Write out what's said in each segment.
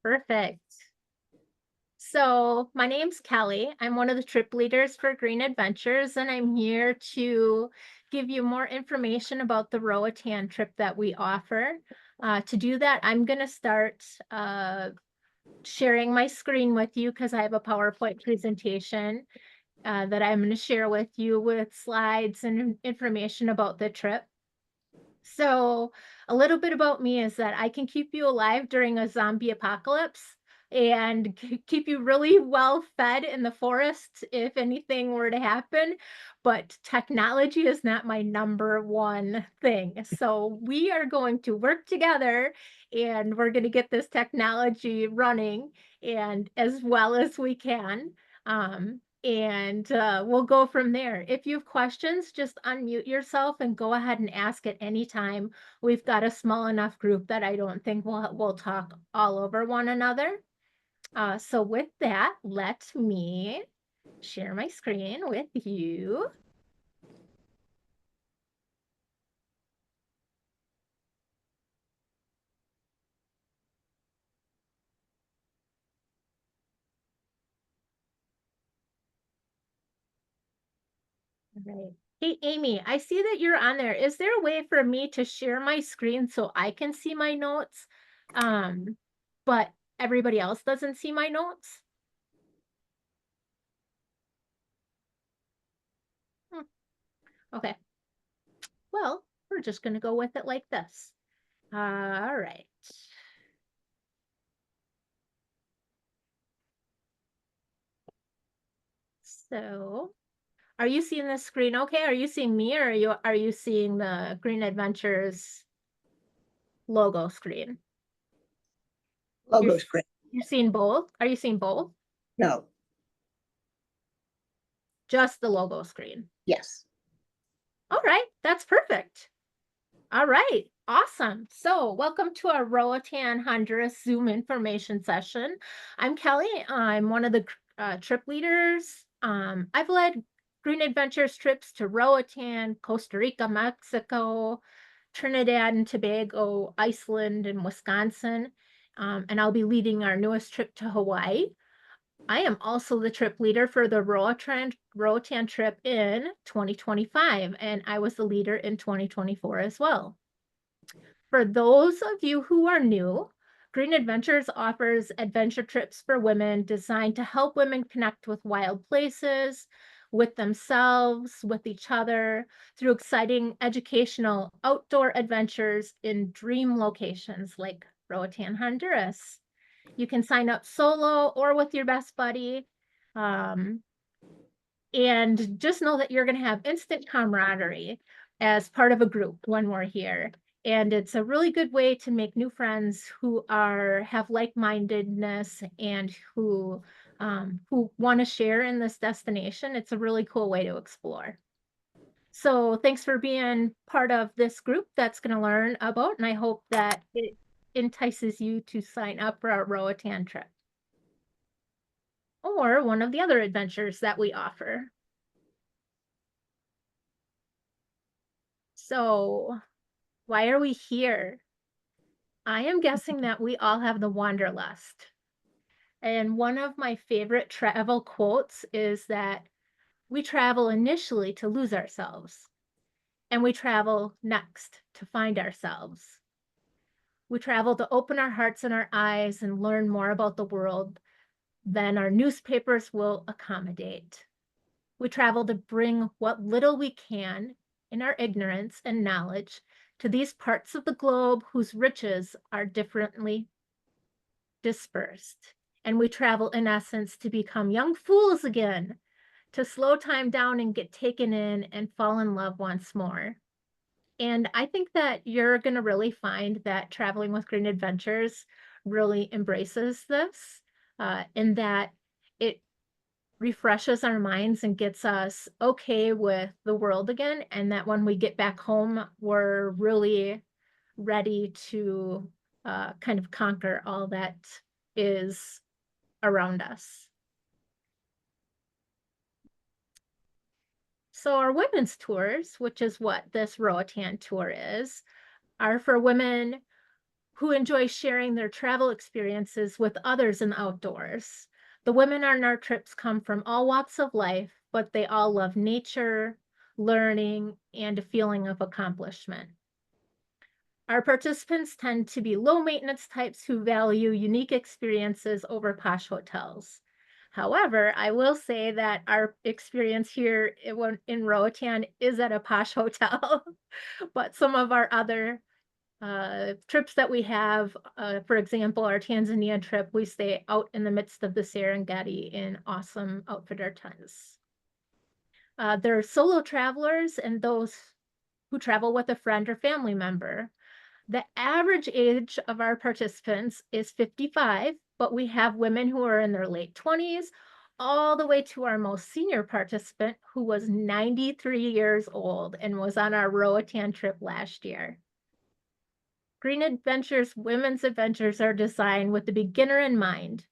Perfect. So my name's Kelly. I'm one of the trip leaders for Green Adventures, and I'm here to give you more information about the Roatan trip that we offer. To do that, I'm going to start sharing my screen with you because I have a PowerPoint presentation that I'm going to share with you with slides and information about the trip. So, a little bit about me is that I can keep you alive during a zombie apocalypse and keep you really well fed in the forest if anything were to happen. But technology is not my number one thing. So, we are going to work together and we're going to get this technology running and as well as we can. We'll go from there. If you have questions, just unmute yourself and go ahead and ask at any time. We've got a small enough group that I don't think we'll talk all over one another. So with that, let me share my screen with you. All right. Hey, Amy, I see that you're on there. Is there a way for me to share my screen so I can see my notes? But everybody else doesn't see my notes? Hmm. Okay. Well, we're just going to go with it like this. All right. So, are you seeing the screen okay? Are you seeing me or are you seeing the Green Adventures logo screen? You're Logo screen. you're seeing both? Are you seeing both? No. Just the logo screen. Yes. All right, that's perfect. All right, awesome. So, welcome to our Roatan, Honduras Zoom information session. I'm Kelly. I'm one of the trip leaders. I've led Green Adventures trips to Roatan, Costa Rica, Mexico, Trinidad and Tobago, Iceland, and Wisconsin. And I'll be leading our newest trip to Hawaii. I am also the trip leader for the Roatan trip in 2025, and I was the leader in 2024 as well. For those of you who are new, Green Adventures offers adventure trips for women designed to help women connect with wild places, with themselves, with each other, through exciting educational outdoor adventures in dream locations like Roatan, Honduras. You can sign up solo or with your best buddy. Um, and just know that you're going to have instant camaraderie as part of a group when we're here. And it's a really good way to make new friends who have like-mindedness and who want to share in this destination. It's a really cool way to explore. So thanks for being part of this group that's going to learn about, and I hope that it entices you to sign up for our Roatan trip or one of the other adventures that we offer. So why are we here? I am guessing that we all have the wanderlust. And one of my favorite travel quotes is that we travel initially to lose ourselves, and we travel next to find ourselves. We travel to open our hearts and our eyes and learn more about the world than our newspapers will accommodate. We travel to bring what little we can in our ignorance and knowledge to these parts of the globe whose riches are differently dispersed. And we travel, in essence, to become young fools again, to slow time down and get taken in and fall in love once more. And I think that you're going to really find that traveling with Green Adventures really embraces this, in that it refreshes our minds and gets us okay with the world again. And that when we get back home, we're really ready to kind of conquer all that is around us. So our women's tours, which is what this Roatan tour is, are for women who enjoy sharing their travel experiences with others in the outdoors. The women on our trips come from all walks of life, but they all love nature, learning, and a feeling of accomplishment. Our participants tend to be low maintenance types who value unique experiences over posh hotels. However, I will say that our experience here in Roatan is at a posh hotel, but some of our other trips that we have, for example, our Tanzania trip, we stay out in the midst of the Serengeti in awesome outfitter tents. There are solo travelers and those who travel with a friend or family member. The average age of our participants is 55, but we have women who are in their late 20s, all the way to our most senior participant who was 93 years old and was on our Roatan trip last year. Green Adventures Women's Adventures are designed with the beginner in mind,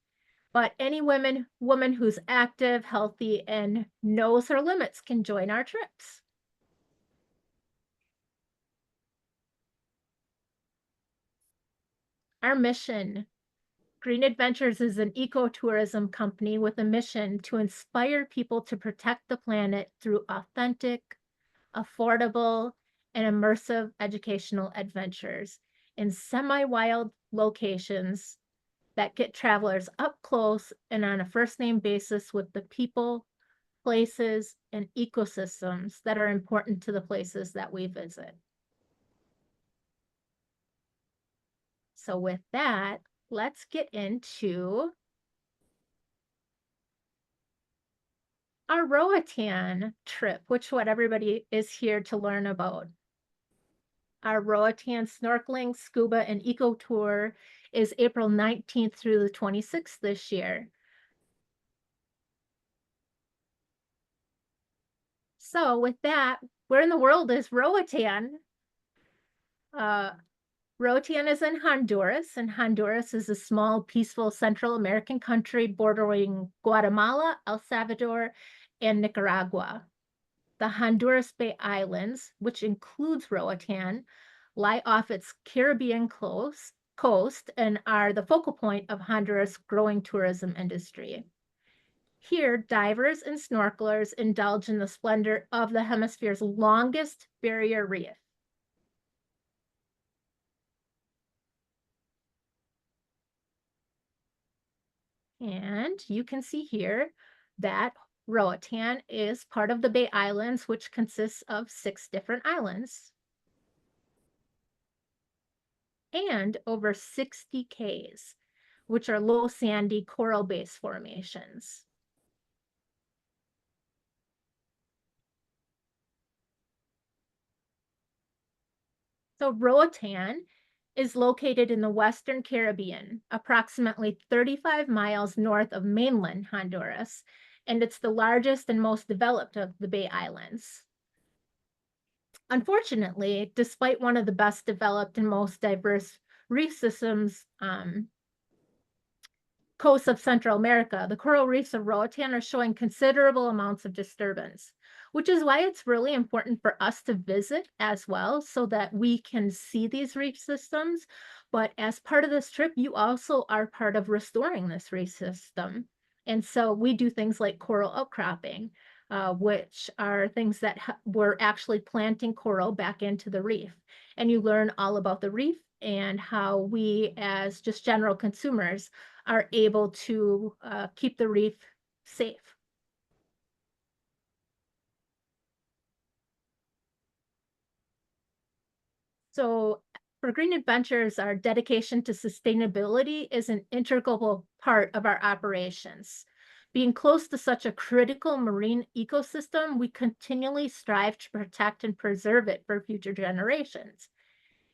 but any woman who's active, healthy, and knows her limits can join our trips. Our mission. Green Adventures is an ecotourism company with a mission to inspire people to protect the planet through authentic, affordable, and immersive educational adventures in semi-wild locations that get travelers up close and on a first name basis with the people, places, and ecosystems that are important to the places that we visit. So with that, let's get into our Roatan trip, which what everybody is here to learn about. Our Roatan Snorkeling, Scuba, and Eco Tour is April 19th through the 26th this year. So with that, where in the world is Roatan? Roatan is in Honduras, and Honduras is a small, peaceful Central American country bordering Guatemala, El Salvador, and Nicaragua. The Honduras Bay Islands, which includes Roatan, lie off its Caribbean coast and are the focal point of Honduras' growing tourism industry. Here, divers and snorkelers indulge in the splendor of the hemisphere's longest barrier reef. And you can see here that Roatan is part of the Bay Islands, which consists of 6 different islands and over 60 cays, which are low sandy coral-based formations. So Roatan is located in the Western Caribbean, approximately 35 miles north of mainland Honduras, and it's the largest and most developed of the Bay Islands. Unfortunately, despite one of the best developed and most diverse reef systems coasts of Central America, the coral reefs of Roatan are showing considerable amounts of disturbance, which is why it's really important for us to visit as well so that we can see these reef systems. But as part of this trip, you also are part of restoring this reef system. And so we do things like coral outcropping, which are things that we're actually planting coral back into the reef. And you learn all about the reef and how we, as just general consumers, are able to keep the reef safe. So for Green Adventures, our dedication to sustainability is an integral part of our operations. Being close to such a critical marine ecosystem, we continually strive to protect and preserve it for future generations.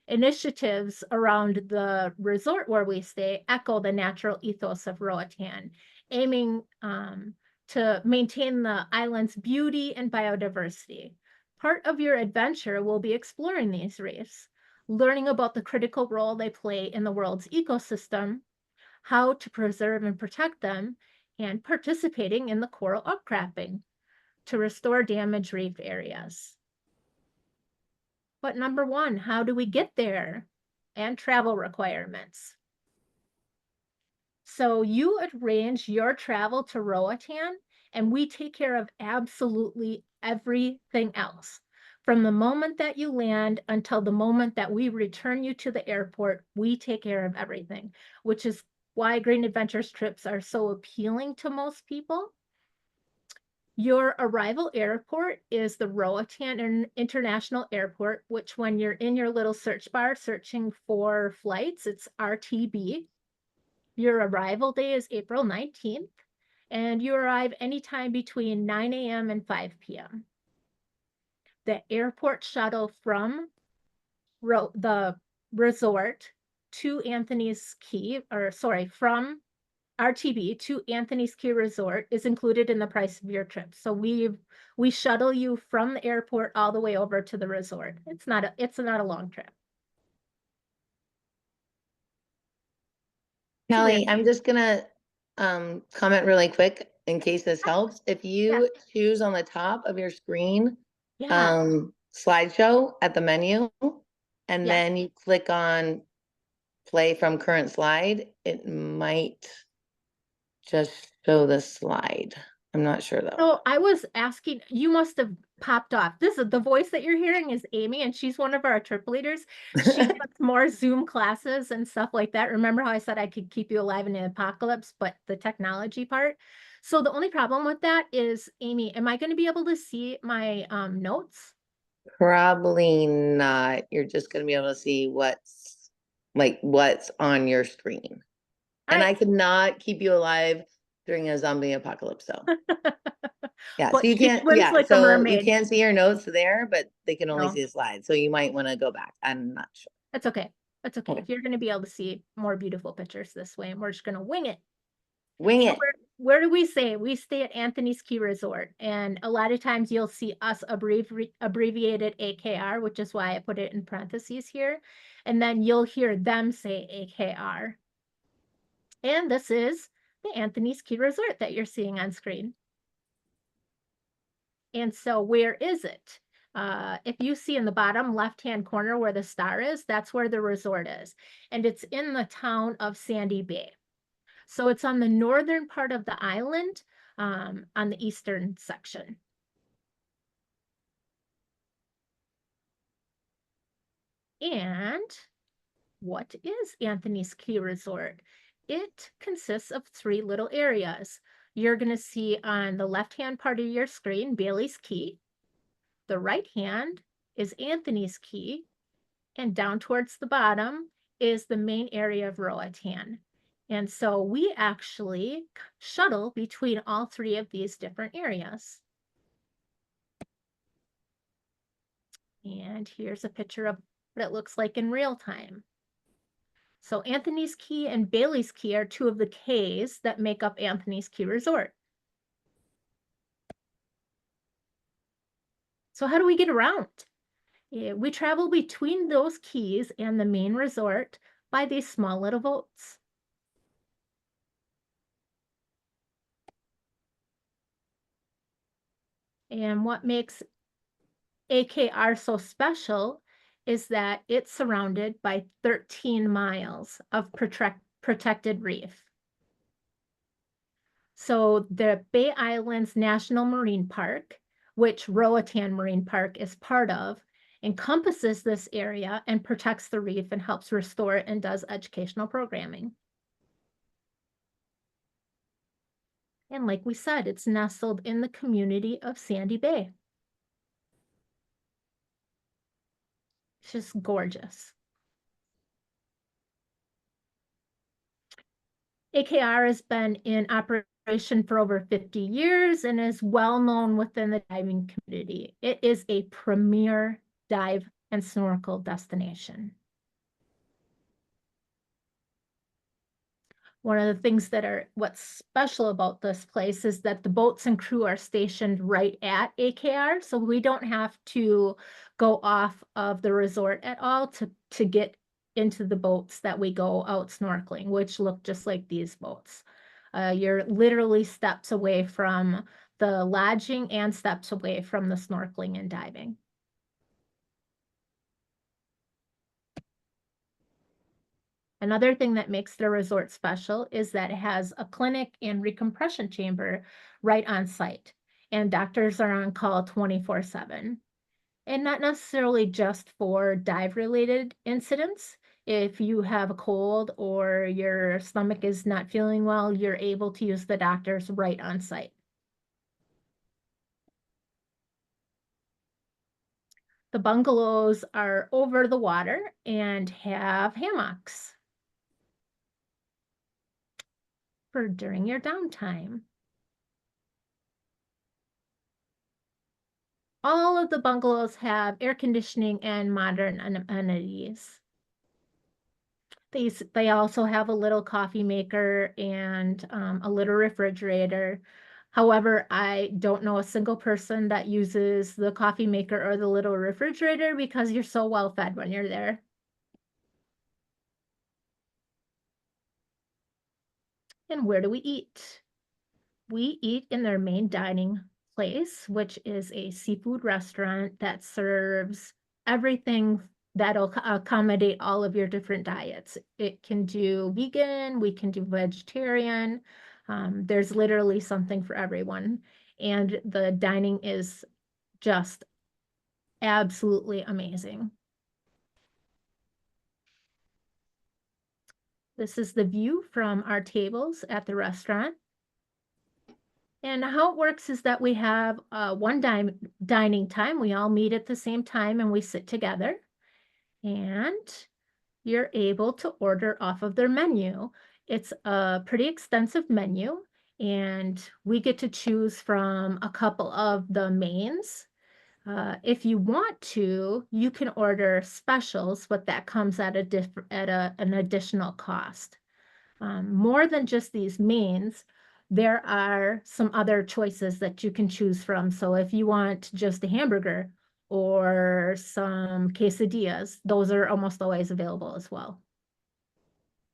Initiatives around the resort where we stay echo the natural ethos of Roatan, aiming to maintain the island's beauty and biodiversity. Part of your adventure will be exploring these reefs, learning about the critical role they play in the world's ecosystem, how to preserve and protect them, and participating in the coral outcropping to restore damaged reef areas. But number one, how do we get there? and travel requirements. So you arrange your travel to Roatan, and we take care of absolutely everything else. From the moment that you land until the moment that we return you to the airport, we take care of everything, which is why Green Adventures trips are so appealing to most people. Your arrival airport is the Roatan International Airport, which when you're in your little search bar searching for flights, it's RTB. Your arrival day is April 19th, and you arrive anytime between 9 a.m. and 5 p.m. The airport shuttle from the resort to Anthony's Key, or sorry, from RTB to Anthony's Key Resort is included in the price of your trip. So we shuttle you from the airport all the way over to the resort. It's not a long trip. Kelly, I'm just gonna comment really quick in case this helps. If Yeah, you choose on the top of your screen, yeah, slideshow at the menu, and yes. then you click on play from current slide, it might just show the slide. I'm not sure though. So I was asking, you must have popped off. This is the voice that you're hearing is Amy, and she's one of our trip leaders. She puts more Zoom classes and stuff like that. Remember how I said I could keep you alive in an apocalypse, but the technology part. So the only problem with that is, Amy, am I going to be able to see my notes? Probably not. You're just gonna be able to see what's on your screen. All And right. I cannot keep you alive during a zombie apocalypse, so. Yeah, so But you she can't, swims yeah, like a so you mermaid. can't see your notes there, but they can only No, see the slide. So you might want to go back. I'm not sure. that's okay. That's okay. Okay. You're going to be able to see more beautiful pictures this way, and we're just going to wing it. Wing So it. where do we stay? We stay at Anthony's Key Resort, and a lot of times you'll see us abbreviated AKR, which is why I put it in parentheses here, and then you'll hear them say AKR. And this is the Anthony's Key Resort that you're seeing on screen. And so where is it? If you see in the bottom left-hand corner where the star is, that's where the resort is. And it's in the town of Sandy Bay. So it's on the northern part of the island, on the eastern section. And what is Anthony's Key Resort? It consists of 3 little areas. You're going to see on the left-hand part of your screen, Bailey's Key. The right hand is Anthony's Key. And down towards the bottom is the main area of Roatan. And so we actually shuttle between all 3 of these different areas. And here's a picture of what it looks like in real time. So Anthony's Key and Bailey's Key are 2 of the Ks that make up Anthony's Key Resort. So how do we get around? We travel between those keys and the main resort by these small little boats. And what makes AKR so special is that it's surrounded by 13 miles of protected reef. So the Bay Islands National Marine Park, which Roatan Marine Park is part of, encompasses this area and protects the reef and helps restore it and does educational programming. And like we said, it's nestled in the community of Sandy Bay. It's just gorgeous. AKR has been in operation for over 50 years and is well known within the diving community. It is a premier dive and snorkel destination. One of the things that are what's special about this place is that the boats and crew are stationed right at AKR, so we don't have to go off of the resort at all to get into the boats that we go out snorkeling, which look just like these boats. You're literally steps away from the lodging and steps away from the snorkeling and diving. Another thing that makes the resort special is that it has a clinic and recompression chamber right on site, and doctors are on call 24/7. And not necessarily just for dive-related incidents. If you have a cold or your stomach is not feeling well, you're able to use the doctors right on site. The bungalows are over the water and have hammocks for during your downtime. All of the bungalows have air conditioning and modern amenities. They also have a little coffee maker and a little refrigerator. However, I don't know a single person that uses the coffee maker or the little refrigerator because you're so well fed when you're there. And where do we eat? We eat in their main dining place, which is a seafood restaurant that serves everything that'll accommodate all of your different diets. It can do vegan, we can do vegetarian. There's literally something for everyone. And the dining is just absolutely amazing. This is the view from our tables at the restaurant. And how it works is that we have one dining time. We all meet at the same time and we sit together. And you're able to order off of their menu. It's a pretty extensive menu, and we get to choose from a couple of the mains. If you want to, you can order specials, but that comes at an additional cost. More than just these mains, there are some other choices that you can choose from. So if you want just a hamburger or some quesadillas, those are almost always available as well.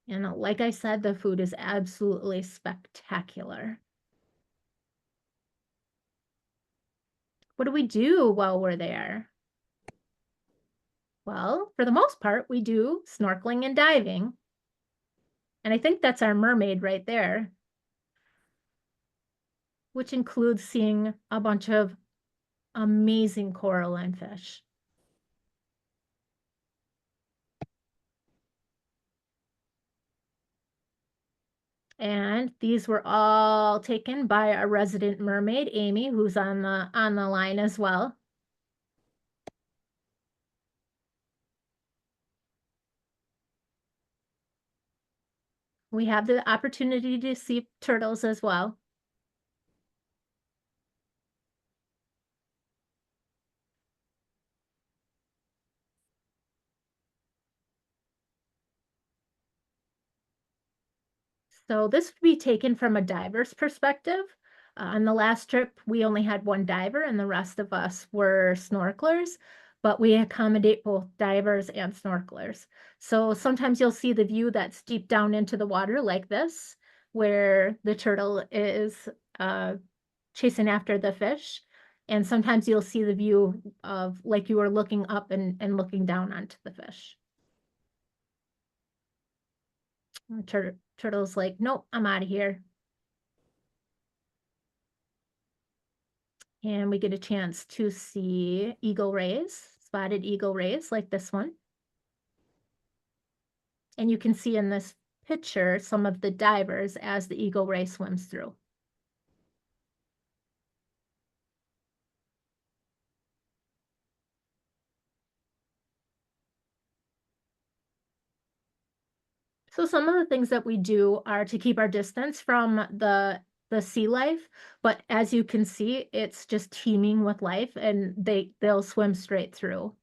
And like I said, the food is absolutely spectacular. What do we do while we're there? Well, for the most part, we do snorkeling and diving. And I think that's our mermaid right there, which includes seeing a bunch of amazing coral and fish. And these were all taken by our resident mermaid, Amy, who's on the line as well. We have the opportunity to see turtles as well. So this would be taken from a diver's perspective. On the last trip, we only had one diver and the rest of us were snorkelers, but we accommodate both divers and snorkelers. So sometimes you'll see the view that's deep down into the water like this, where the turtle is chasing after the fish. And sometimes you'll see the view of like you were looking up and looking down onto the fish. Turtle's like, nope, I'm out of here. And we get a chance to see eagle rays, spotted eagle rays like this one. And you can see in this picture some of the divers as the eagle ray swims through. So some of the things that we do are to keep our distance from the sea life, but as you can see, it's just teeming with life and they'll swim straight through.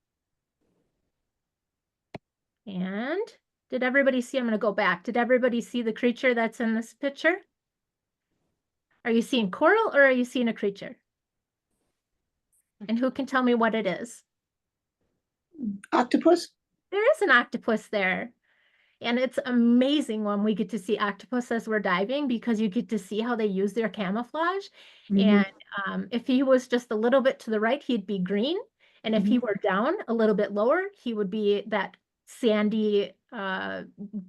And did everybody see? I'm going to go back. Did everybody see the creature that's in this picture? Are you seeing coral or are you seeing a creature? And who can tell me what it is? Octopus? There is an octopus there. And it's amazing when we get to see octopus as we're diving because you get to see how they use their camouflage. Mhm. And if he was just a little bit to the right, he'd be green. And if he were down a little bit lower, he would be that sandy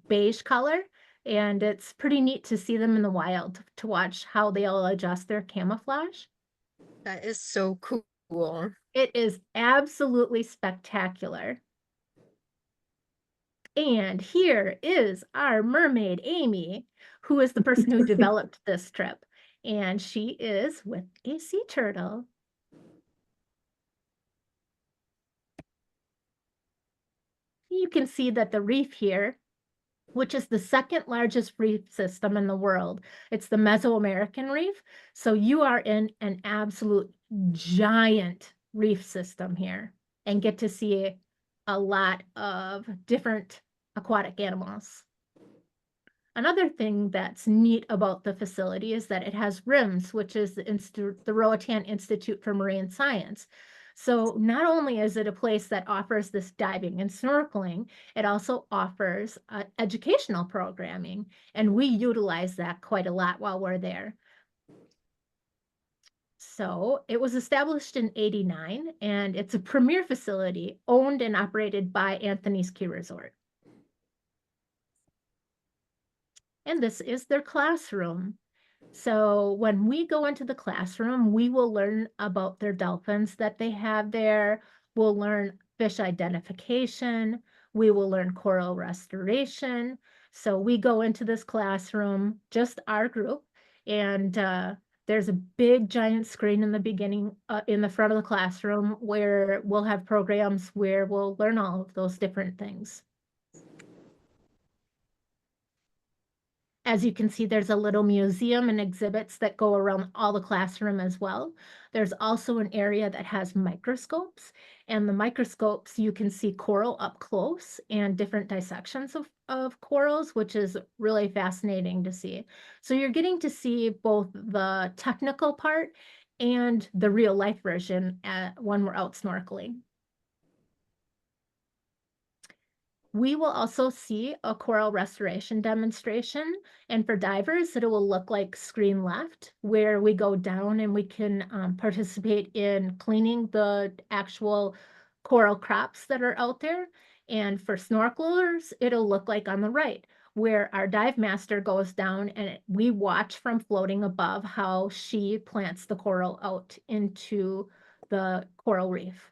beige color, and it's pretty neat to see them in the wild to watch how they'll adjust their camouflage. That is so cool. It is absolutely spectacular. And here is our mermaid, Amy, who is the person who developed this trip. And she is with a sea turtle. You can see that the reef here, which is the second largest reef system in the world, it's the Mesoamerican reef. So you are in an absolute giant reef system here and get to see a lot of different aquatic animals. Another thing that's neat about the facility is that it has RIMS, which is the Roatan Institute for Marine Science. So not only is it a place that offers this diving and snorkeling, it also offers educational programming, and we utilize that quite a lot while we're there. So it was established in '89, and it's a premier facility owned and operated by Anthony's Key Resort. And this is their classroom. So when we go into the classroom, we will learn about their dolphins that they have there. We'll learn fish identification. We will learn coral restoration. So we go into this classroom, just our group, and there's a big giant screen in the beginning, in the front of the classroom, where we'll have programs where we'll learn all of those different things. As you can see, there's a little museum and exhibits that go around all the classroom as well. There's also an area that has microscopes, and the microscopes, you can see coral up close and different dissections of corals, which is really fascinating to see. So you're getting to see both the technical part and the real life version when we're out snorkeling. We will also see a coral restoration demonstration, and for divers, it will look like screen left, where we go down and we can participate in cleaning the actual coral crops that are out there. And for snorkelers, it'll look like on the right, where our dive master goes down and we watch from floating above how she plants the coral out into the coral reef.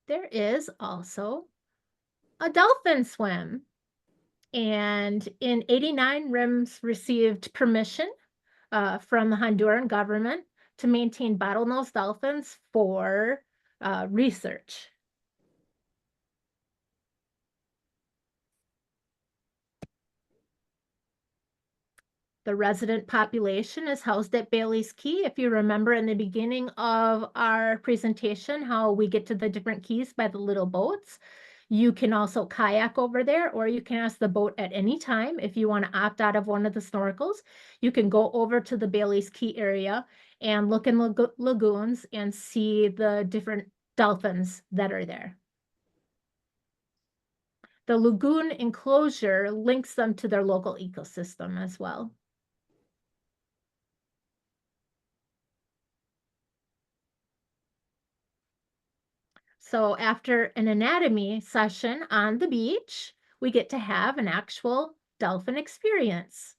There is also a dolphin swim. And in '89, RIMS received permission from the Honduran government to maintain bottlenose dolphins for research. The resident population is housed at Bailey's Key. If you remember in the beginning of our presentation, how we get to the different keys by the little boats, you can also kayak over there, or you can ask the boat at any time. If you want to opt out of one of the snorkels, you can go over to the Bailey's Key area and look in lagoons and see the different dolphins that are there. The lagoon enclosure links them to their local ecosystem as well. So after an anatomy session on the beach, we get to have an actual dolphin experience.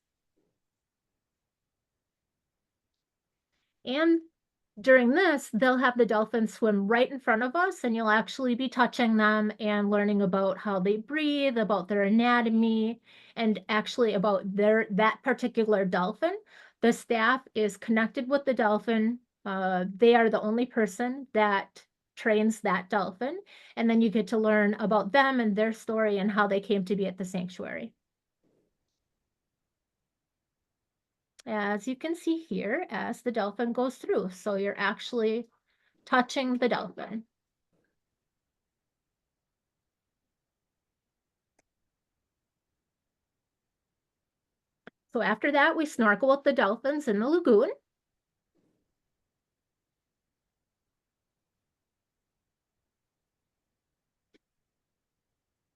And during this, they'll have the dolphins swim right in front of us, and you'll actually be touching them and learning about how they breathe, about their anatomy, and actually about that particular dolphin. The staff is connected with the dolphin. They are the only person that trains that dolphin, and then you get to learn about them and their story and how they came to be at the sanctuary. As you can see here, as the dolphin goes through. So you're actually touching the dolphin. So after that, we snorkel with the dolphins in the lagoon.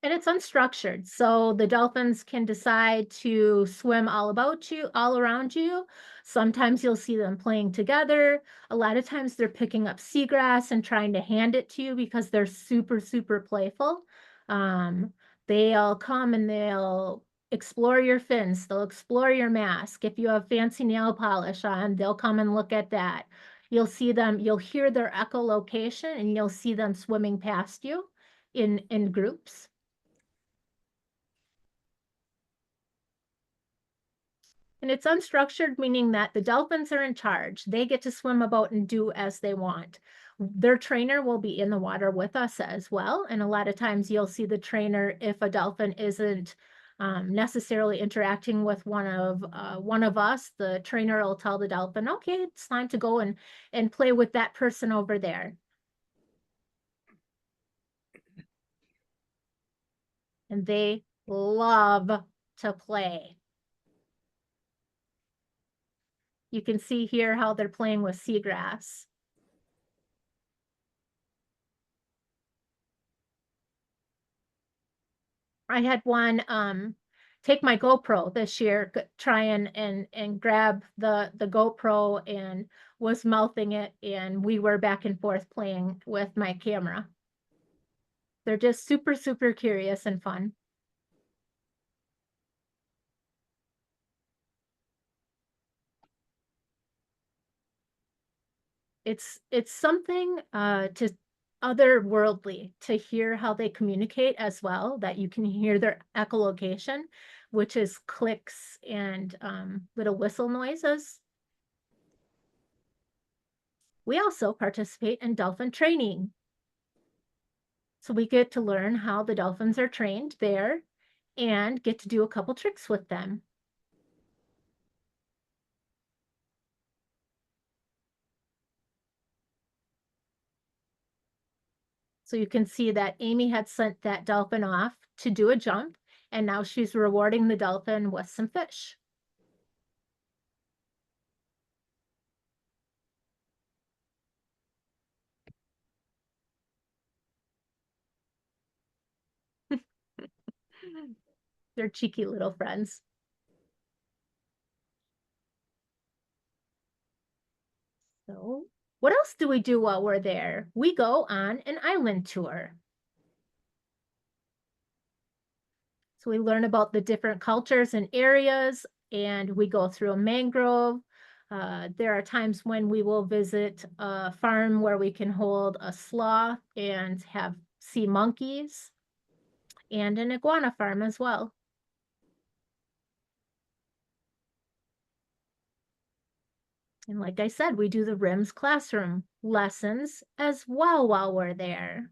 And it's unstructured, so the dolphins can decide to swim all about you, all around you. Sometimes you'll see them playing together. A lot of times they're picking up seagrass and trying to hand it to you because they're super, super playful. They'll come and they'll explore your fins. They'll explore your mask. If you have fancy nail polish on, they'll come and look at that. You'll see them, you'll hear their echolocation, and you'll see them swimming past you in groups. And it's unstructured, meaning that the dolphins are in charge. They get to swim about and do as they want. Their trainer will be in the water with us as well. And a lot of times you'll see the trainer, if a dolphin isn't necessarily interacting with one of us, the trainer will tell the dolphin, okay, it's time to go and play with that person over there. And they love to play. You can see here how they're playing with seagrass. I had one take my GoPro this year, try and grab the GoPro and was mouthing it, and we were back and forth playing with my camera. They're just super, super curious and fun. It's something to otherworldly to hear how they communicate as well, that you can hear their echolocation, which is clicks and little whistle noises. We also participate in dolphin training. So we get to learn how the dolphins are trained there and get to do a couple tricks with them. So you can see that Amy had sent that dolphin off to do a jump, and now she's rewarding the dolphin with some fish. They're cheeky little friends. So what else do we do while we're there? We go on an island tour. So we learn about the different cultures and areas, and we go through a mangrove. There are times when we will visit a farm where we can hold a sloth and have sea monkeys, and an iguana farm as well. And like I said, we do the RIMS classroom lessons as well while we're there.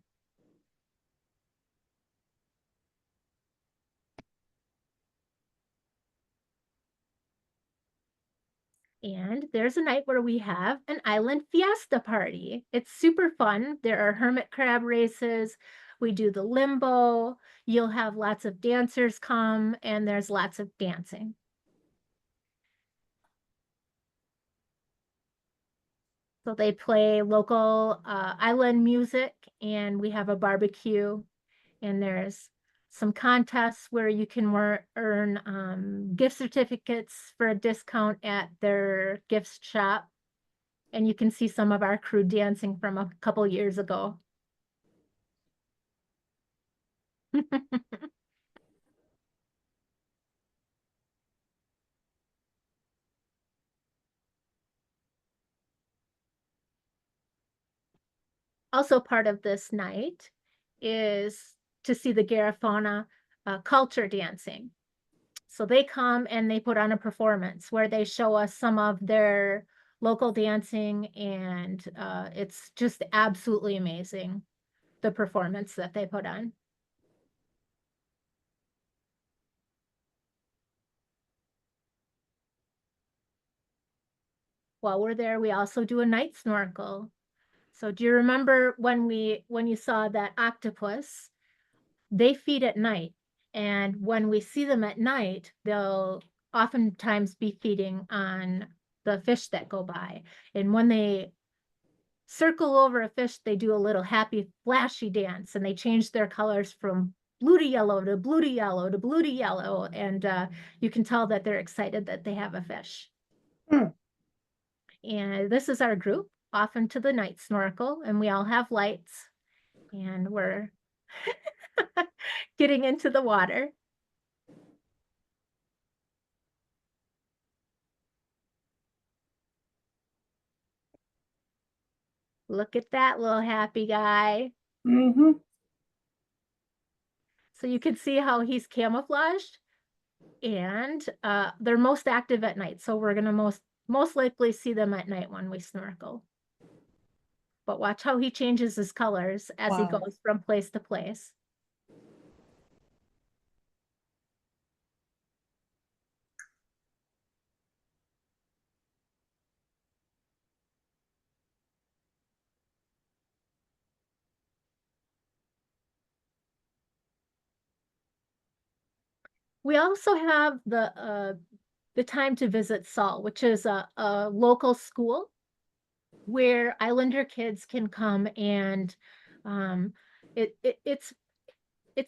And there's a night where we have an island fiesta party. It's super fun. There are hermit crab races. We do the limbo. You'll have lots of dancers come, and there's lots of dancing. So they play local island music, and we have a barbecue, and there's some contests where you can earn gift certificates for a discount at their gift shop. And you can see some of our crew dancing from a couple years ago. Also part of this night is to see the Garifuna culture dancing. So they come and they put on a performance where they show us some of their local dancing, and it's just absolutely amazing, the performance that they put on. While we're there, we also do a night snorkel. So do you remember when you saw that octopus? They feed at night, and when we see them at night, they'll oftentimes be feeding on the fish that go by. And when they circle over a fish, they do a little happy flashy dance, and they change their colors from blue to yellow to blue to yellow to blue to yellow. And you can tell that they're excited that they have a fish. Hmm. And this is our group off into the night snorkel, and we all have lights, and we're getting into the water. Look at that little happy guy. Mm-hmm. So you can see how he's camouflaged, and they're most active at night. So we're gonna most likely see them at night when we snorkel. But watch how he changes his colors as he Wow. goes from place to place. We also have the time to visit Sol, which is a local school where Islander kids can come and it's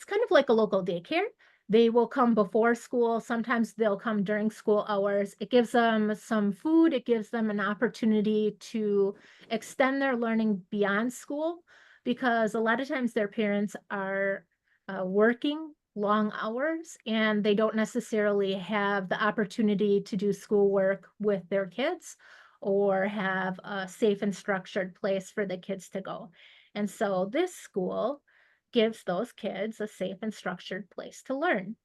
kind of like a local daycare. They will come before school. Sometimes they'll come during school hours. It gives them some food. It gives them an opportunity to extend their learning beyond school because a lot of times their parents are working long hours and they don't necessarily have the opportunity to do schoolwork with their kids or have a safe and structured place for the kids to go. And so this school gives those kids a safe and structured place to learn.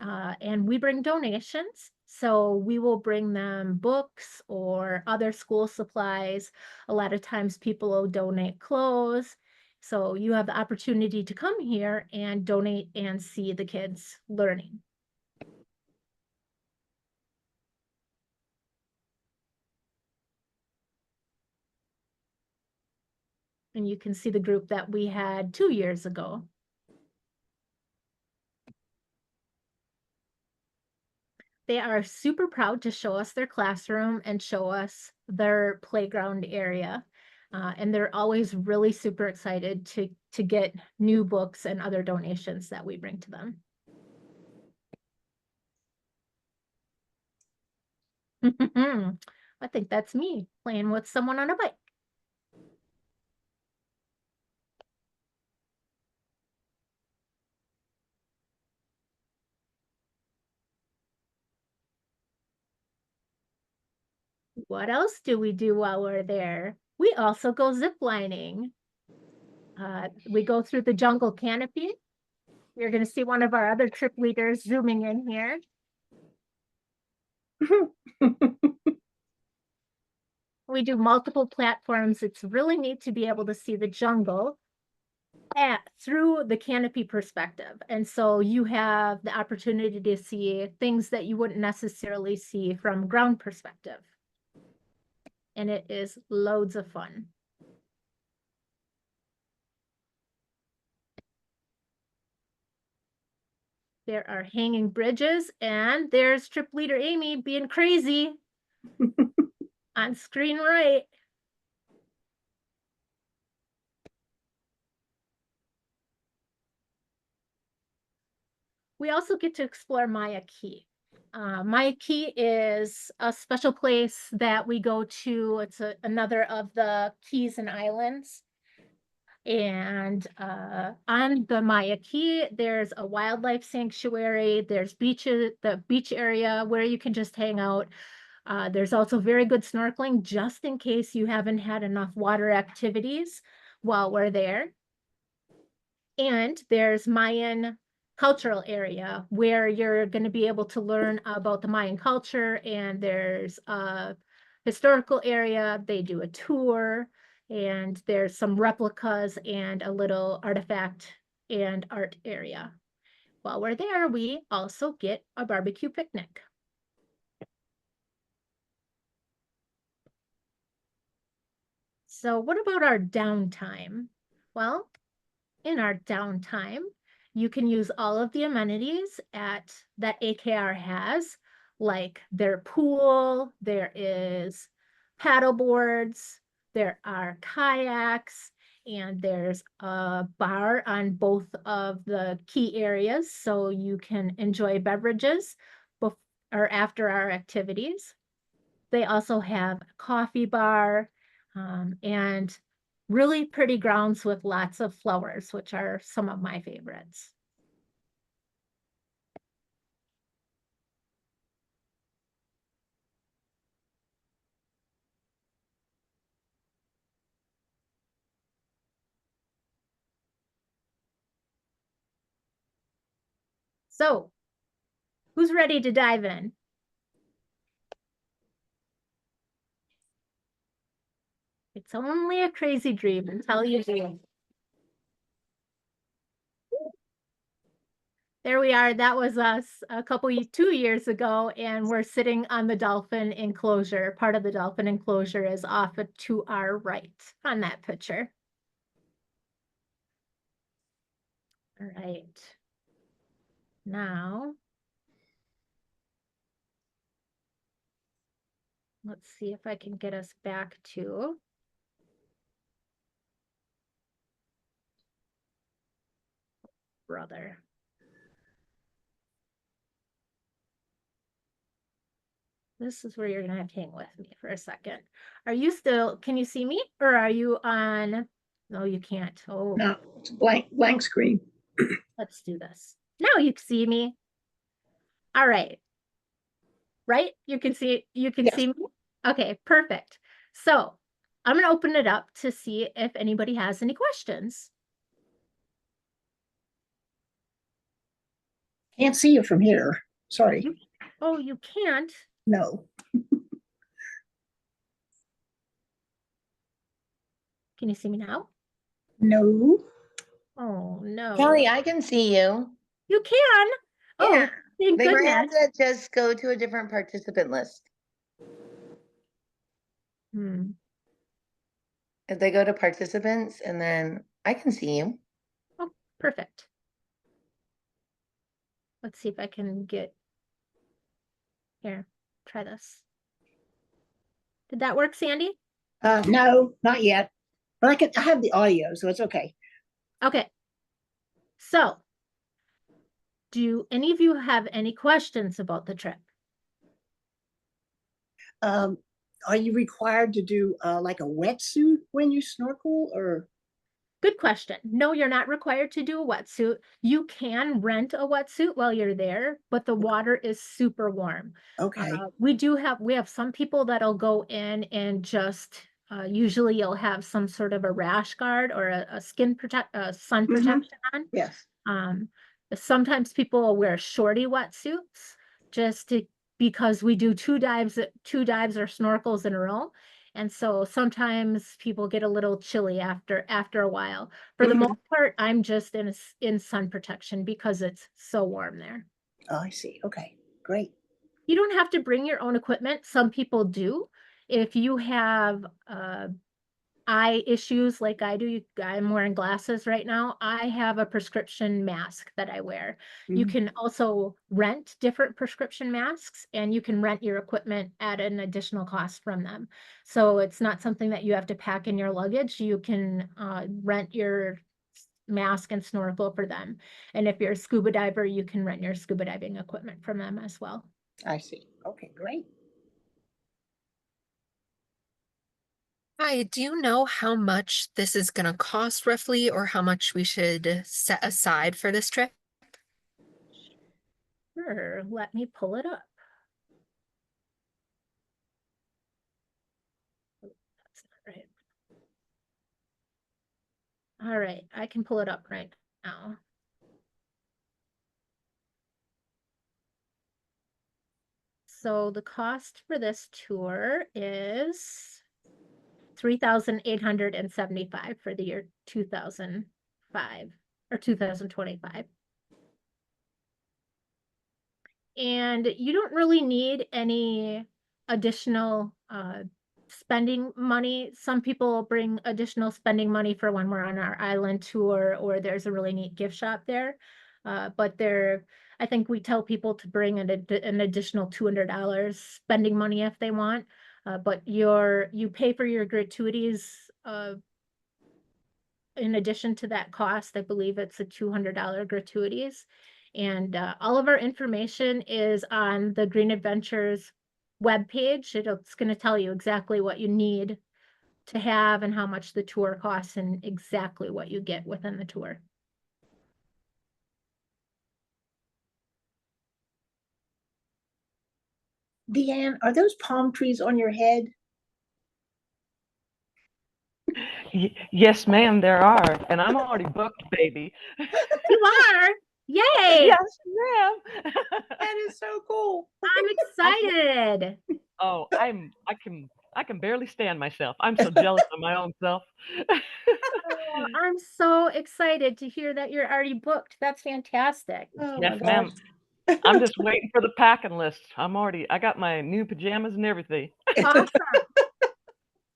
And we bring donations. So we will bring them books or other school supplies. A lot of times people will donate clothes. So you have the opportunity to come here and donate and see the kids learning. And you can see the group that we had 2 years ago. They are super proud to show us their classroom and show us their playground area. And they're always really super excited to get new books and other donations that we bring to them. I think that's me playing with someone on a bike. What else do we do while we're there? We also go ziplining. We go through the jungle canopy. You're going to see one of our other trip leaders zooming in here. We do multiple platforms. It's really neat to be able to see the jungle through the canopy perspective. And so you have the opportunity to see things that you wouldn't necessarily see from ground perspective. And it is loads of fun. There are hanging bridges, and there's trip leader Amy being crazy on screen right. We also get to explore Maya Key. Maya Key is a special place that we go to. It's another of the keys and islands. And on the Maya Key, there's a wildlife sanctuary. There's beaches, the beach area where you can just hang out. There's also very good snorkeling just in case you haven't had enough water activities while we're there. And there's Mayan cultural area where you're going to be able to learn about the Mayan culture, and there's a historical area. They do a tour, and there's some replicas and a little artifact and art area. While we're there, we also get a barbecue picnic. So what about our downtime? Well, in our downtime, you can use all of the amenities that AKR has, like their pool, there is paddle boards, there are kayaks, and there's a bar on both of the key areas, so you can enjoy beverages or after our activities. They also have a coffee bar, and really pretty grounds with lots of flowers, which are some of my favorites. So, who's ready to dive in? It's only a crazy dream until you do. There we are. That was us a couple 2 years ago, and we're sitting on the dolphin enclosure. Part of the dolphin enclosure is off to our right on that picture. All right. Now, let's see if I can get us back to brother. This is where you're gonna have to hang with me for a second. Are you still, can you see me or are you on? No, you can't. Oh, No, it's blank screen. let's do this. Now you can see me. All right. Right? You can see Yes. me? Okay, perfect. So I'm gonna open it up to see if anybody has any questions. Can't see you from here. Sorry. Oh, you can't. No. Can you see me now? No. Oh no. Kelly, I can see you. You can. Oh, Yeah. thank They might have goodness. to just go to a different participant list. Hmm. If they go to participants and then I can see you. Oh, perfect. Let's see if I can get here. Try this. Did that work, Sandy? No, not yet. But I have the audio, so it's okay. Okay. So, do any of you have any questions about the trip? Um, are you required to do like a wetsuit when you snorkel or? Good question. No, you're not required to do a wetsuit. You can rent a wetsuit while you're there, but the water is super warm. Okay. We have some people that'll go in and just usually you'll have some sort of a rash guard or a sun protection on. Yes. Sometimes people will wear shorty wetsuits just to because we do two dives or snorkels in a row. And so sometimes people get a little chilly after a while. For the most part, I'm just in sun protection because it's so warm there. Oh, I see. Okay, great. You don't have to bring your own equipment. Some people do. If you have eye issues like I do, I'm wearing glasses right now. I have a prescription mask that I wear. You can also rent different prescription masks and you can rent your equipment at an additional cost from them. So it's not something that you have to pack in your luggage. You can rent your mask and snorkel for them. And if you're a scuba diver, you can rent your scuba diving equipment from them as well. I see. Okay, great. Hi, do you know how much this is going to cost roughly, or how much we should set aside for this trip? Sure, let me pull it up. That's not right. All right, I can pull it up right now. So the cost for this tour is $3,875 for the year 2005 or 2025. And you don't really need any additional spending money. Some people bring additional spending money for when we're on our island tour or there's a really neat gift shop there. But I think we tell people to bring an additional $200 spending money if they want. But you pay for your gratuities in addition to that cost, I believe it's a $200 gratuities. And all of our information is on the Green Adventures webpage. It's going to tell you exactly what you need to have and how much the tour costs and exactly what you get within the tour. Deanne, are those palm trees on your head? Yes, ma'am, there are. And I'm already booked, baby. You are? Yay! Yes, ma'am. That is so cool. I'm excited. Oh, I can barely stand myself. I'm so jealous of my own self. Oh, I'm so excited to hear that you're already booked. That's fantastic. Oh Yes, my ma'am. gosh. I'm just waiting for the packing list. I got my new pajamas and everything. Awesome.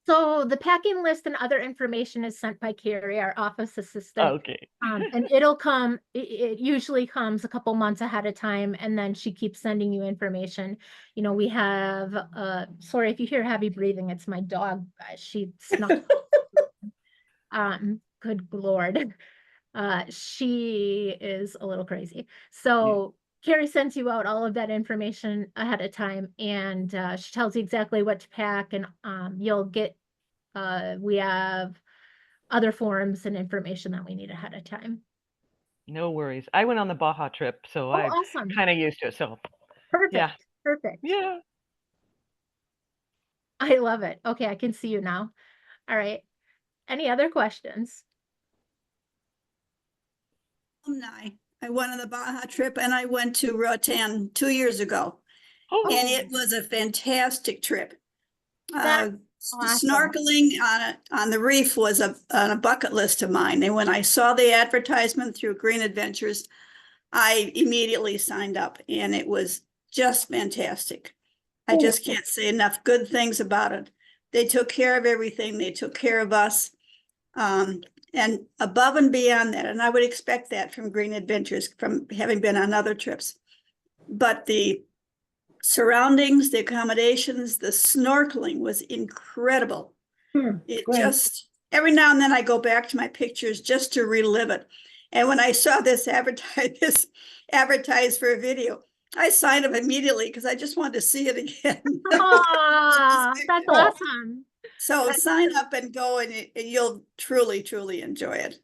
So the packing list and other information is sent by Carrie, our office assistant. Okay. And it'll come, it usually comes a couple months ahead of time, and then she keeps sending you information. You know, we have, sorry if you hear heavy breathing, it's my dog. She snuck. Good Lord. She is a little crazy. So Carrie sends you out all of that information ahead of time, and she tells you exactly what to pack, and you'll get, we have other forms and information that we need ahead of time. No worries. I went on the Baja trip, so Oh, I'm awesome. kind of used to it. So Perfect. yeah. Perfect. Yeah. I love it. Okay, I can see you now. All right. Any other questions? I went on the Baja trip and I went to Roatan 2 years ago. And it was a fantastic trip. That's awesome. Snorkeling on the reef was on a bucket list of mine. And when I saw the advertisement through Green Adventures, I immediately signed up, and it was just fantastic. I just can't say enough good things about it. They took care of everything. They took care of us. And above and beyond that, and I would expect that from Green Adventures, from having been on other trips. But the surroundings, the accommodations, the snorkeling was incredible. It great. just, every now and then I go back to my pictures just to relive it. And when I saw this advertised for a video, I signed up immediately because I just wanted to see it again. Aw, that's cool. awesome. So sign up and go, and you'll truly, truly enjoy it.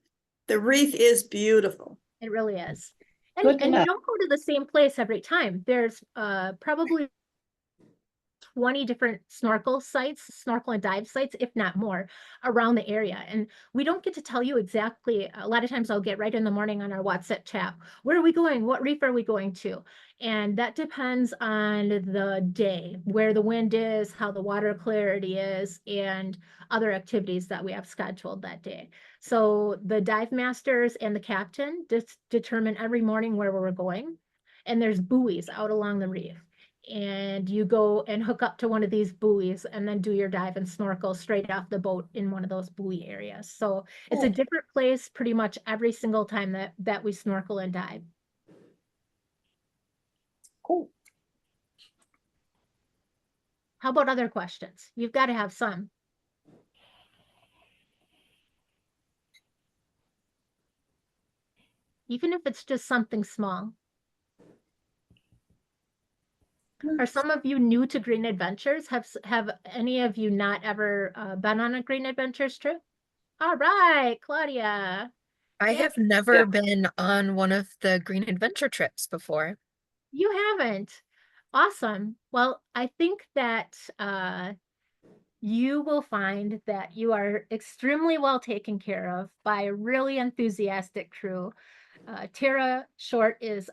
The reef is beautiful. It really is. And, Good and you enough. don't go to the same place every time. There's probably 20 different snorkel and dive sites, if not more, around the area. And we don't get to tell you exactly. A lot of times I'll get right in the morning on our WhatsApp chat, where are we going? What reef are we going to? And that depends on the day, where the wind is, how the water clarity is, and other activities that we have scheduled that day. So the dive masters and the captain determine every morning where we're going. And there's buoys out along the reef. And you go and hook up to one of these buoys and then do your dive and snorkel straight off the boat in one of those buoy areas. So it's a different place pretty much every single time that we snorkel and dive. Cool. How about other questions? You've got to have some. Even if it's just something small. Are some of you new to Green Adventures? Have any of you not ever been on a Green Adventures trip? All right, Claudia. I have never been on one of the Green Adventure trips before. You haven't. Awesome. Well, I think that you will find that you are extremely well taken care of by a really enthusiastic crew. Tara Short is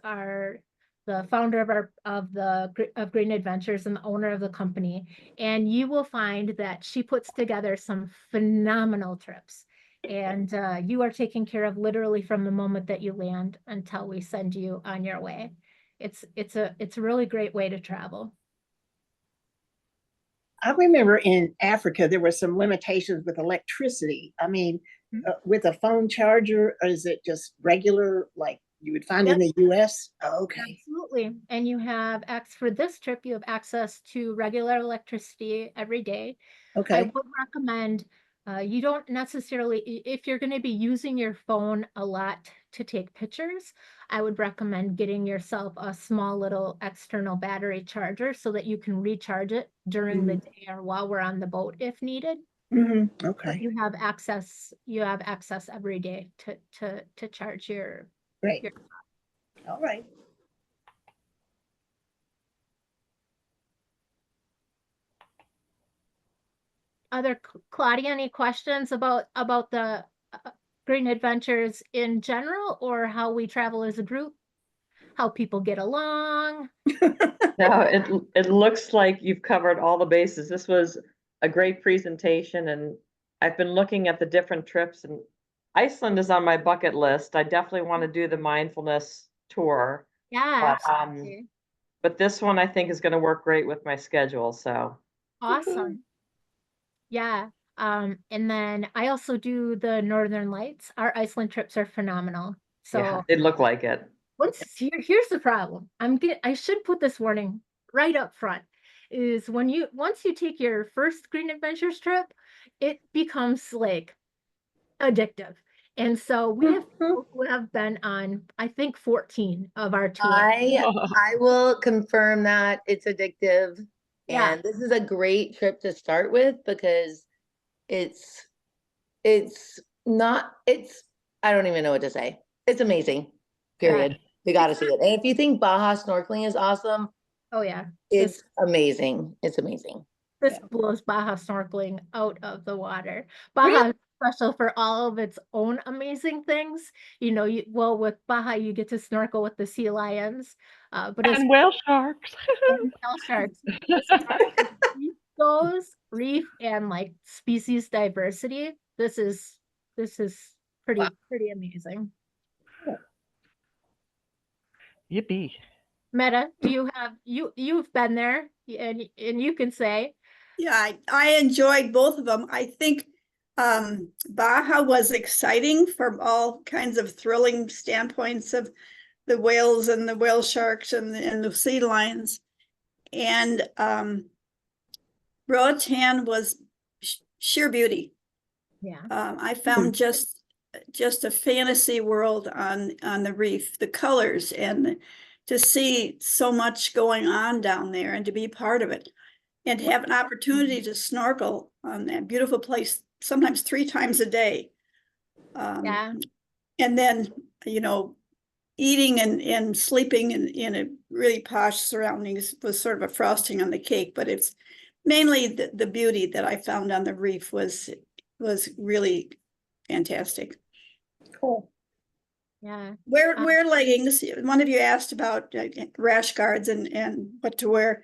the founder of Green Adventures and the owner of the company, and you will find that she puts together some phenomenal trips. And you are taken care of literally from the moment that you land until we send you on your way. It's a really great way to travel. I remember in Africa, there were some limitations with electricity. I mean, with a phone charger, or is it just regular, like you would find in the US? Oh, okay. Absolutely. And you have for this trip, you have access to regular electricity every day. I Okay. would recommend You don't necessarily, if you're going to be using your phone a lot to take pictures, I would recommend getting yourself a small little external battery charger so that you can recharge it during the day or while we're on the boat if needed. But Okay, you have access every day to charge your. great. All right. Claudia, any questions about the Green Adventures in general, or how we travel as a group, how people get along? No, it looks like you've covered all the bases. This was a great presentation, and I've been looking at the different trips, and Iceland is on my bucket list. I definitely want to do the mindfulness tour. Yeah, But this one I think is going to work great with my schedule, so. awesome. Yeah. And then I also do the Northern Lights. Our Iceland trips are phenomenal. So Yeah, it looked like it. here's the problem. I should put this warning right up front, is once you take your first Green Adventures trip, it becomes like addictive. And so we have people who have been on, I think, 14 of our tours. I will confirm that it's addictive. Yeah. And this is a great trip to start with because it's not, I don't even know what to say. It's amazing, period. We got to see it. And if you think Baja snorkeling is awesome, Oh yeah. it's amazing. It's amazing. This blows Baja snorkeling out of the water. Baja is special for all of its own amazing things. With Baja, you get to snorkel with the sea lions, but And whale sharks. and whale sharks. As far as reef and like species diversity, this is pretty amazing. Yippee. Meta, do you have you've been there and you can say. Yeah, I enjoyed both of them. I think Baja was exciting from all kinds of thrilling standpoints of the whales and the whale sharks and the sea lions. And Roatan was sheer beauty. Yeah. I found just a fantasy world on the reef, the colors, and to see so much going on down there and to be part of it and to have an opportunity to snorkel on that beautiful place, sometimes 3 times a day. Yeah. And then, eating and sleeping in a really posh surroundings was sort of a frosting on the cake, but it's mainly the beauty that I found on the reef was really fantastic. Cool. Yeah. Wear leggings. One of you asked about rash guards and what to wear.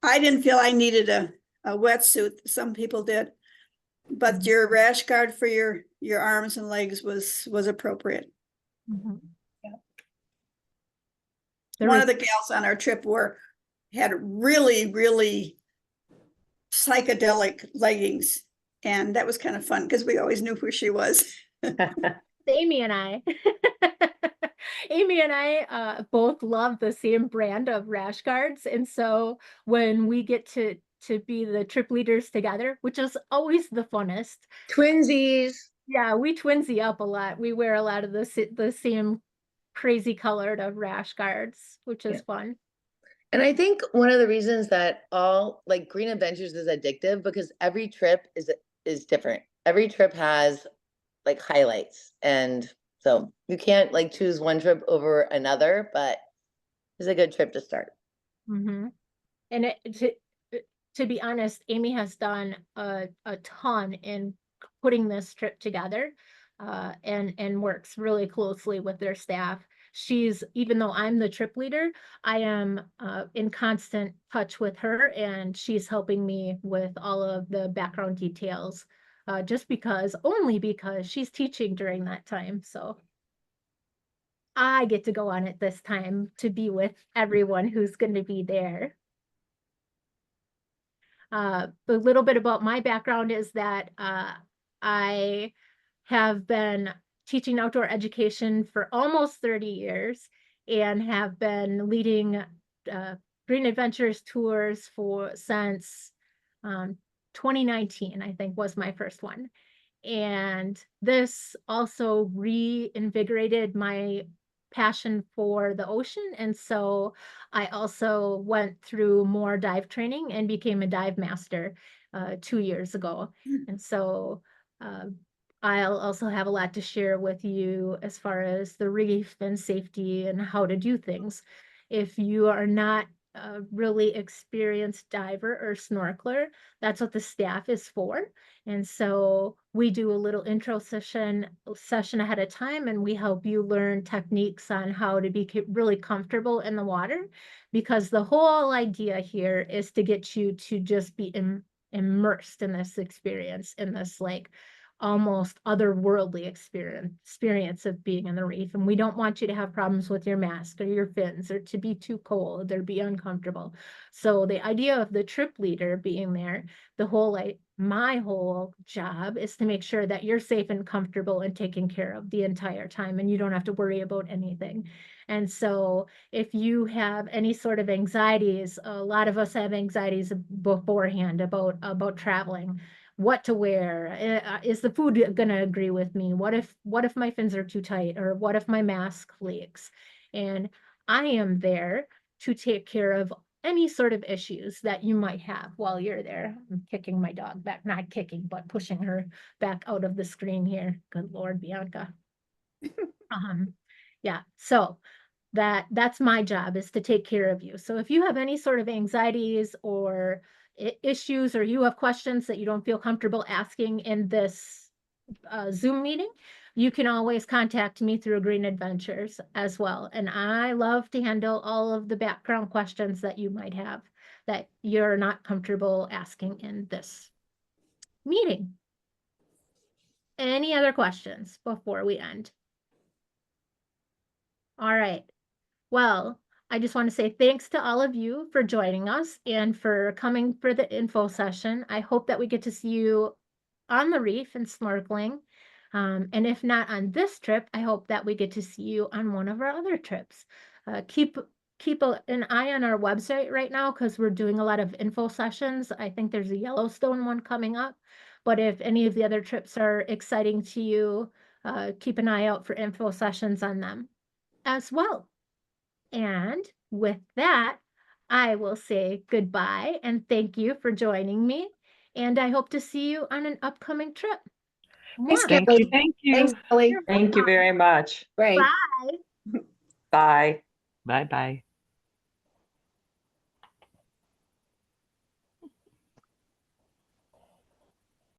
I didn't feel I needed a wetsuit. Some people did, but your rash guard for your arms and legs was appropriate. One of the gals on our trip had really, really psychedelic leggings, and that was kind of fun because we always knew who she was. Amy and I both love the same brand of rash guards, and so when we get to be the trip leaders together, which is always the funnest. Twinsies. Yeah, we twinsy up a lot. We wear a lot of the same crazy colored of rash guards, which is fun. And I think one of the reasons that all like Green Adventures is addictive because every trip is different. Every trip has like highlights, and so you can't like choose one trip over another, but it's a good trip to start. And to be honest, Amy has done a ton in putting this trip together, and works really closely with their staff. Even though I'm the trip leader, I am in constant touch with her, and she's helping me with all of the background details, only because she's teaching during that time. So I get to go on it this time to be with everyone who's going to be there. A little bit about my background is that I have been teaching outdoor education for almost 30 years and have been leading Green Adventures tours since 2019, I think, was my first one. And this also reinvigorated my passion for the ocean. And so I also went through more dive training and became a dive master 2 years ago. And so I'll also have a lot to share with you as far as the reef and safety and how to do things. If you are not a really experienced diver or snorkeler, that's what the staff is for. And so we do a little intro session ahead of time, and we help you learn techniques on how to be really comfortable in the water, because the whole idea here is to get you to just be immersed in this experience, in this like almost otherworldly experience of being in the reef. And we don't want you to have problems with your mask or your fins, or to be too cold or be uncomfortable. So the idea of the trip leader being there, my whole job is to make sure that you're safe and comfortable and taken care of the entire time, and you don't have to worry about anything. And so if you have any sort of anxieties, a lot of us have anxieties beforehand about traveling. What to wear? Is the food going to agree with me? What if my fins are too tight, or what if my mask leaks? And I am there to take care of any sort of issues that you might have while you're there. I'm kicking my dog back, not kicking, but pushing her back out of the screen here. Good Lord, Bianca. Yeah, so that's my job, is to take care of you. So if you have any sort of anxieties or issues, or you have questions that you don't feel comfortable asking in this Zoom meeting, you can always contact me through Green Adventures as well. And I love to handle all of the background questions that you might have that you're not comfortable asking in this meeting. Any other questions before we end? All right. Well, I just want to say thanks to all of you for joining us and for coming for the info session. I hope that we get to see you on the reef and snorkeling. And if not on this trip, I hope that we get to see you on one of our other trips. Keep an eye on our website right now, because we're doing a lot of info sessions. I think there's a Yellowstone one coming up. But if any of the other trips are exciting to you, keep an eye out for info sessions on them as well. And with that, I will say goodbye and thank you for joining me. And I hope to see you on an upcoming trip. Thanks, Mwah. Thank Kelly. you. Thank you. Thanks, Kelly. Thank you very much. Great. Bye. Bye. Bye-bye.